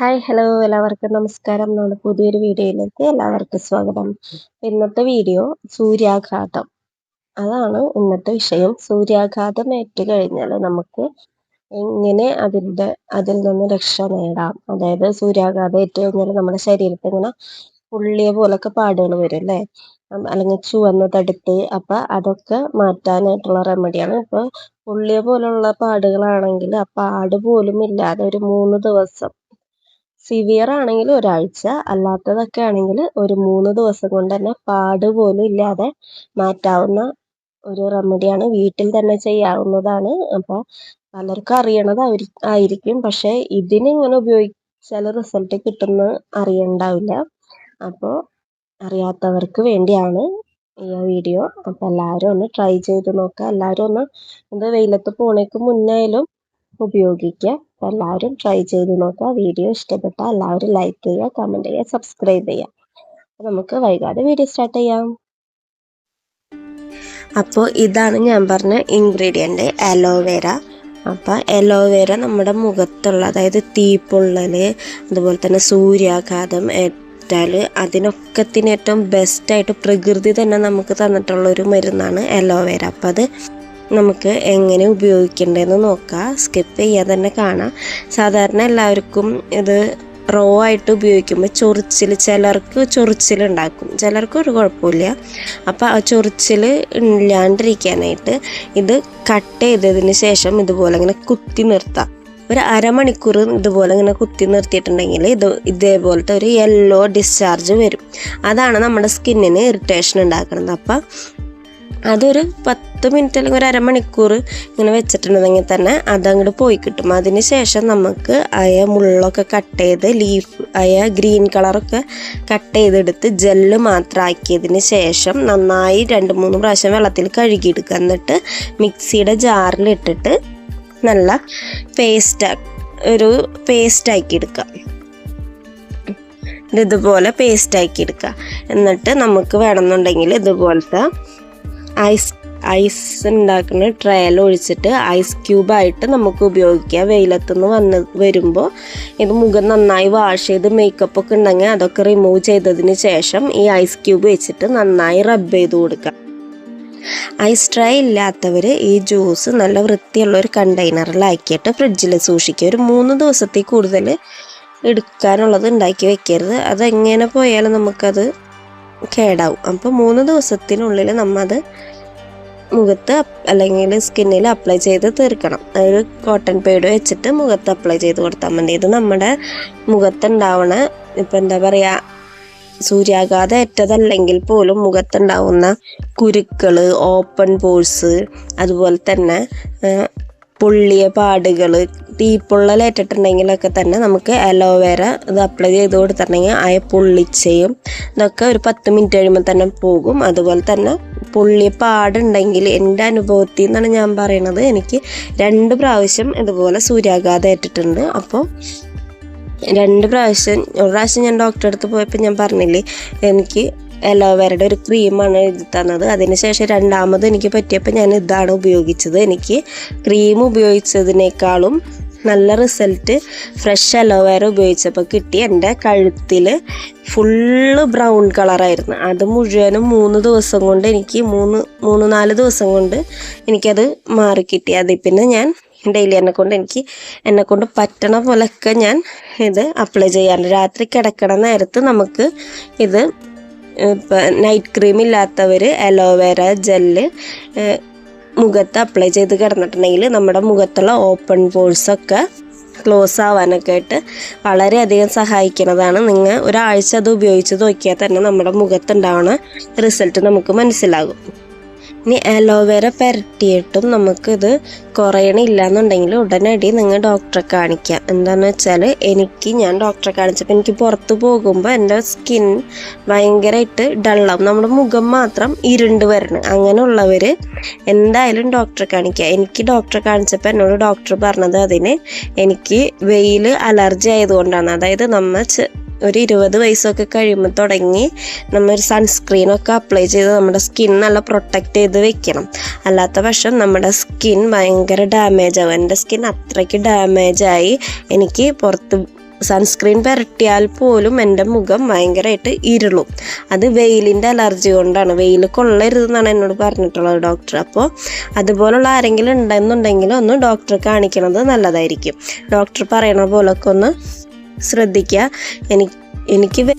Hi hello എല്ലാവർക്കും നമസ്കാരം. നമ്മുടെ പുതിയൊരു വീഡിയോയിലേക്ക് എല്ലാവർക്കും സ്വാഗതം. ഇന്നത്തെ വീഡിയോ സൂര്യാഘാതം, അതാണ് ഇന്നത്തെ വിഷയം. സൂര്യാഘാതം ഏറ്റു കഴിഞ്ഞാൽ നമുക്ക് എങ്ങനെ അതിൽ നിന്ന് രക്ഷ നേടാം. അതായത് സൂര്യാഘാതം ഏറ്റു കഴിഞ്ഞാൽ നമ്മുടെ ശരീരത്തിൽ ഇങ്ങനെ പുള്ളിയ പോലൊക്കെ പാടുകൾ വരും അല്ലേ, അല്ലെങ്കിൽ ചുവന്ന തടുപ്പ്. അപ്പൊ അതൊക്കെ മാറ്റാനായിട്ടുള്ള റെമഡിയാണ്. ഇപ്പൊ പുള്ളിയ പോലുള്ള പാടുകളാണെങ്കിൽ ആ പാട് പോലും ഇല്ലാതെ ഒരു 3 ദിവസം, സിവിയർ ആണെങ്കിൽ ഒരാഴ്ച, അല്ലാത്തതൊക്കെ ആണെങ്കിൽ ഒരു 3 ദിവസം കൊണ്ട് തന്നെ പാട് പോലും ഇല്ലാതെ മാറ്റാവുന്ന ഒരു റെമഡിയാണ്. വീട്ടിൽ തന്നെ ചെയ്യാവുന്നതാണ്. അപ്പോൾ പലർക്കും അറിയണത് ആയിരിക്കും, പക്ഷെ ഇതിനിങ്ങനെ ഉപയോഗിച്ചാൽ റിസൾട്ട് കിട്ടുന്ന അറിയണ്ടാവില്ല. അപ്പോൾ അറിയാത്തവർക്ക് വേണ്ടിയാണ് ഈ വീഡിയോ. അപ്പോൾ എല്ലാവരും ഒന്ന് ട്രൈ ചെയ്ത് നോക്കുക. എല്ലാവരും ഒന്ന് ഇത് വെയിലത്ത് പോണേക്ക് മുന്നായാലും ഉപയോഗിക്കുക. എല്ലാവരും ട്രൈ ചെയ്ത് നോക്കുക. വീഡിയോ ഇഷ്ടപ്പെട്ടാൽ എല്ലാവരും ലൈക്ക് ചെയ്യുക, കമൻറ്റ് ചെയ്യുക, സബ്സ്ക്രൈബ് ചെയ്യുക. നമുക്ക് വൈകാതെ വീഡിയോ സ്റ്റാർട്ട് ചെയ്യാം. അപ്പോൾ ഇതാണ് ഞാൻ പറഞ്ഞ ഇൻഗ്രീഡിയൻറ്റ്, അലോവേര. അപ്പോൾ അലോവേര നമ്മുടെ മുഖത്തുള്ള, അതായത് തീപ്പൊള്ളൽ, അതുപോലെ തന്നെ സൂര്യാഘാതം ഏറ്റാൽ അതിനൊക്കത്തിന് ഏറ്റവും ബെസ്റ്റായിട്ട് പ്രകൃതി തന്നെ നമുക്ക് തന്നിട്ടുള്ളൊരു മരുന്നാണ് അലോവേര. അപ്പം അത് നമുക്ക് എങ്ങനെ ഉപയോഗിക്കേണ്ടതെന്ന് നോക്കാം. സ്കിപ്പ് ചെയ്യാതെ തന്നെ കാണാം. സാധാരണ എല്ലാവർക്കും ഇത് റോ ആയിട്ട് ഉപയോഗിക്കുമ്പോൾ ചിലർക്ക് ചൊറിച്ചിലുണ്ടാക്കും, ചിലർക്ക് ഒരു കുഴപ്പമില്ല. അപ്പോൾ ആ ചൊറിച്ചിൽ ഇല്ലാണ്ടിരിക്കാനായിട്ട് ഇത് കട്ട് ചെയ്തതിന് ശേഷം ഇതുപോലെ ഇങ്ങനെ കുത്തി നിർത്താം. ഒരു അരമണിക്കൂർ ഇതുപോലെ ഇങ്ങനെ കുത്തി നിർത്തിയിട്ടുണ്ടെങ്കിൽ ഇതേപോലത്തെ ഒരു യെല്ലോ ഡിസ്ചാർജ് വരും. അതാണ് നമ്മുടെ സ്കിന്നിന് ഇറിറ്റേഷൻ ഉണ്ടാക്കുന്നത്. അപ്പം അതൊരു 10 മിനിറ്റ് അല്ലെങ്കിൽ ഒരു അരമണിക്കൂർ ഇങ്ങനെ വെച്ചിട്ടുണ്ടെങ്കിൽ തന്നെ അതങ്ങോട്ട് പോയി കിട്ടും. അതിന് ശേഷം നമുക്ക് മുള്ളൊക്കെ കട്ട് ചെയ്ത് ഗ്രീൻ കളറൊക്കെ കട്ട് ചെയ്തെടുത്ത് ജെല്ല് മാത്രം ആക്കിയതിന് ശേഷം നന്നായി 2-3 പ്രാവശ്യം വെള്ളത്തിൽ കഴുകിയെടുക്കുക. എന്നിട്ട് മിക്സിയുടെ ജാറിലിട്ടിട്ട് നല്ല പേസ്റ്റാക്കി എടുക്കുക. ഇതുപോലെ പേസ്റ്റാക്കി എടുക്കുക. എന്നിട്ട് നമുക്ക് വേണമെന്നുണ്ടെങ്കിൽ ഇതുപോലത്തെ ഐസ് ഉണ്ടാക്കുന്ന ട്രയൽ ഒഴിച്ചിട്ട് ഐസ് ക്യൂബായിട്ട് നമുക്ക് ഉപയോഗിക്കാം. വെയിലത്തുനിന്ന് വരുമ്പോൾ ഇത് മുഖം നന്നായി വാഷ് ചെയ്ത് മേക്കപ്പൊക്കെ ഉണ്ടെങ്കിൽ അതൊക്കെ റിമൂവ് ചെയ്തതിന് ശേഷം ഈ ഐസ് ക്യൂബ് വെച്ചിട്ട് നന്നായി റബ്ബ് ചെയ്ത് കൊടുക്കാം. ഐസ് ട്രേ ഇല്ലാത്തവർ ഈ ജ്യൂസ് നല്ല വൃത്തിയുള്ള ഒരു കണ്ടെയ്നറിലാക്കിയിട്ട് ഫ്രിഡ്ജിൽ സൂക്ഷിക്കുക. ഒരു 3 ദിവസത്തിൽ കൂടുതൽ എടുക്കാനുള്ളത് ഉണ്ടാക്കി വെക്കരുത്. അതെങ്ങനെ പോയാലും നമുക്കത് കേടാവും. അപ്പോൾ 3 ദിവസത്തിനുള്ളിൽ നമ്മത് മുഖത്ത് അല്ലെങ്കിൽ സ്കിന്നിൽ അപ്ലൈ ചെയ്ത് തീർക്കണം. ഒരു കോട്ടൺ പേഡ് വെച്ചിട്ട് മുഖത്ത് അപ്ലൈ ചെയ്ത് കൊടുത്താൽ മതി. ഇത് നമ്മുടെ മുഖത്തുണ്ടാവണ ഇപ്പം എന്താ പറയുക, സൂര്യാഘാതം ഏറ്റതല്ലെങ്കിൽ പോലും മുഖത്തുണ്ടാവുന്ന കുരുക്കൾ, ഓപ്പൺ പോഴ്സ്, അതുപോലെ തന്നെ പൊള്ളിയ പാടുകൾ, തീപ്പൊള്ളലേറ്റിട്ടുണ്ടെങ്കിലൊക്കെ തന്നെ നമുക്ക് അലോവേര ഇത് അപ്ലൈ ചെയ്ത് കൊടുത്തിട്ടുണ്ടെങ്കിൽ പൊള്ളിച്ചയും ഇതൊക്കെ ഒരു 10 മിനിറ്റ് കഴിയുമ്പോൾ തന്നെ പോകും. അതുപോലെ തന്നെ പൊള്ളിയ പാടുണ്ടെങ്കിൽ എൻ്റെ അനുഭവത്തിൽ നിന്നാണ് ഞാൻ പറയണത്, എനിക്ക് 2 പ്രാവശ്യം ഇതുപോലെ സൂര്യാഘാതം ഏറ്റിട്ടുണ്ട്. അപ്പോൾ 2 പ്രാവശ്യം, ഒരു പ്രാവശ്യം ഞാൻ ഡോക്ടറെ അടുത്ത് പോയപ്പോൾ ഞാൻ പറഞ്ഞില്ലേ, എനിക്ക് അലോവേരയുടെ ഒരു ക്രീമാണ് എഴുതി തന്നത്. അതിനുശേഷം 2ാമത് എനിക്ക് പറ്റിയപ്പോൾ ഞാൻ ഇതാണ് ഉപയോഗിച്ചത്. എനിക്ക് ക്രീം ഉപയോഗിച്ചതിനേക്കാളും നല്ല റിസൾട്ട് ഫ്രഷ് അലോവേര ഉപയോഗിച്ചപ്പോൾ കിട്ടി. എൻ്റെ കഴുത്തിൽ ഫുള്ള് ബ്രൗൺ കളറായിരുന്നു. അത് മുഴുവനും 3 ദിവസം കൊണ്ട് എനിക്ക് 3-4 ദിവസം കൊണ്ട് എനിക്കത് മാറിക്കിട്ടി. അതിൽ പിന്നെ ഞാൻ ഡെയിലി എന്നെക്കൊണ്ട് പറ്റണ പോലൊക്കെ ഞാൻ ഇത് അപ്ലൈ ചെയ്യാറുണ്ട്. രാത്രി കിടക്കണ നേരത്ത് നമുക്ക് ഇത് നൈറ്റ് ക്രീം ഇല്ലാത്തവർ അലോവേര ജെല്ല് മുഖത്ത് അപ്ലൈ ചെയ്ത് കിടന്നിട്ടുണ്ടെങ്കിൽ നമ്മുടെ മുഖത്തുള്ള ഓപ്പൺ പോഴ്സൊക്കെ ക്ലോസ് ആവാനൊക്കെ ആയിട്ട് വളരെയധികം സഹായിക്കുന്നതാണ്. നിങ്ങൾ ഒരാഴ്ച അത് ഉപയോഗിച്ച് നോക്കിയാൽ തന്നെ നമ്മുടെ മുഖത്തുണ്ടാവുന്ന റിസൾട്ട് നമുക്ക് മനസ്സിലാകും. ഇനി അലോവേര പുരട്ടിയിട്ടും നമുക്കിത് കുറയണില്ല എന്നുണ്ടെങ്കിൽ ഉടനടി നിങ്ങൾ ഡോക്ടറെ കാണിക്കുക. എന്താണെന്ന് വെച്ചാൽ ഞാൻ ഡോക്ടറെ കാണിച്ചപ്പോൾ എനിക്ക് പുറത്ത് പോകുമ്പോൾ എൻ്റെ സ്കിൻ ഭയങ്കരമായിട്ട് ഡള്ളാവും, നമ്മുടെ മുഖം മാത്രം ഇരുണ്ട് വരണം. അങ്ങനെയുള്ളവർ എന്തായാലും ഡോക്ടറെ കാണിക്കുക. എനിക്ക് ഡോക്ടറെ കാണിച്ചപ്പോൾ എന്നോട് ഡോക്ടർ പറഞ്ഞത് എനിക്ക് വെയിൽ അലർജി ആയതുകൊണ്ടാണ്. അതായത് ഒരു 20 വയസ്സൊക്കെ കഴിയുമ്പോൾ തുടങ്ങി ഒരു സൺസ്ക്രീനൊക്കെ അപ്ലൈ ചെയ്ത് നമ്മുടെ സ്കിൻ നല്ല പ്രൊട്ടക്റ്റ് ചെയ്ത് വെക്കണം. അല്ലാത്ത പക്ഷം നമ്മുടെ സ്കിൻ ഭയങ്കര ഡാമേജ് ആവും. എൻ്റെ സ്കിൻ അത്രയ്ക്ക് ഡാമേജായി എനിക്ക് പുറത്ത് സൺസ്ക്രീൻ പുരട്ടിയാൽ പോലും എൻ്റെ മുഖം ഭയങ്കരമായിട്ട് ഇരുളും. അത് വെയിലിൻ്റെ അലർജി കൊണ്ടാണ്. വെയിൽ കൊള്ളരുതെന്നാണ് എന്നോട് പറഞ്ഞിട്ടുള്ളത് ഡോക്ടർ. അപ്പോൾ അതുപോലുള്ള ആരെങ്കിലും ഉണ്ടെന്നുണ്ടെങ്കിൽ ഒന്ന് ഡോക്ടറെ കാണിക്കണത് നല്ലതായിരിക്കും. ഡോക്ടർ പറയണ പോലൊക്കെ ഒന്ന് ശ്രദ്ധിക്കുക. എനിക്ക്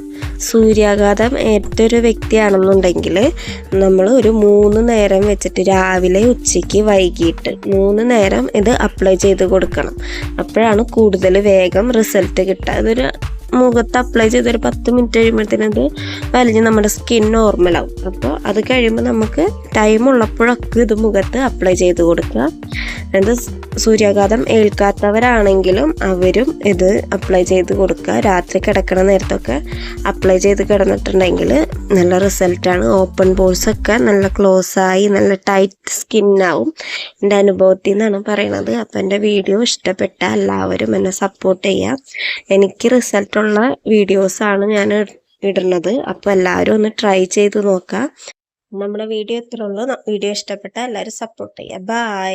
സൂര്യാഘാതം ഏറ്റൊരു വ്യക്തിയാണെന്നുണ്ടെങ്കിൽ നമ്മൾ ഒരു 3 നേരം വെച്ചിട്ട് രാവിലെ ഉച്ചയ്ക്ക് വൈകിട്ട് 3 നേരം ഇത് അപ്ലൈ ചെയ്ത് കൊടുക്കണം. അപ്പോഴാണ് കൂടുതൽ വേഗം റിസൾട്ട് കിട്ടുക. ഇതൊരു മുഖത്ത് അപ്ലൈ ചെയ്തൊരു 10 മിനിറ്റ് കഴിയുമ്പോഴത്തേനത് വലിഞ്ഞ് നമ്മുടെ സ്കിൻ നോർമലാവും. അപ്പോൾ അത് കഴിയുമ്പോൾ നമുക്ക് ടൈം ഉള്ളപ്പോഴൊക്കെ ഇത് മുഖത്ത് അപ്ലൈ ചെയ്ത് കൊടുക്കുക. അത് സൂര്യാഘാതം ഏൽക്കാത്തവരാണെങ്കിലും അവരും ഇത് അപ്ലൈ ചെയ്ത് കൊടുക്കുക. രാത്രി കിടക്കണ നേരത്തൊക്കെ അപ്ലൈ ചെയ്ത് കിടന്നിട്ടുണ്ടെങ്കിൽ നല്ല റിസൾട്ടാണ്. ഓപ്പൺ പോഴ്സൊക്കെ നല്ല ക്ലോസ് ആയി നല്ല ടൈറ്റ് സ്കിന്നാവും. എൻ്റെ അനുഭവത്തിൽ നിന്നാണ് പറയണത്. അപ്പോൾ എൻ്റെ വീഡിയോ ഇഷ്ടപ്പെട്ട എല്ലാവരും എന്നെ സപ്പോർട്ട് ചെയ്യുക. എനിക്ക് റിസൾട്ടുള്ള വീഡിയോസാണ് ഞാൻ ഇടുന്നത്. അപ്പോൾ എല്ലാവരും ഒന്ന് ട്രൈ ചെയ്ത് നോക്കുക. നമ്മുടെ വീഡിയോ ഇത്രയുള്ളൂ. വീഡിയോ ഇഷ്ടപ്പെട്ട എല്ലാവരും സപ്പോർട്ട് ചെയ്യുക. ബൈ.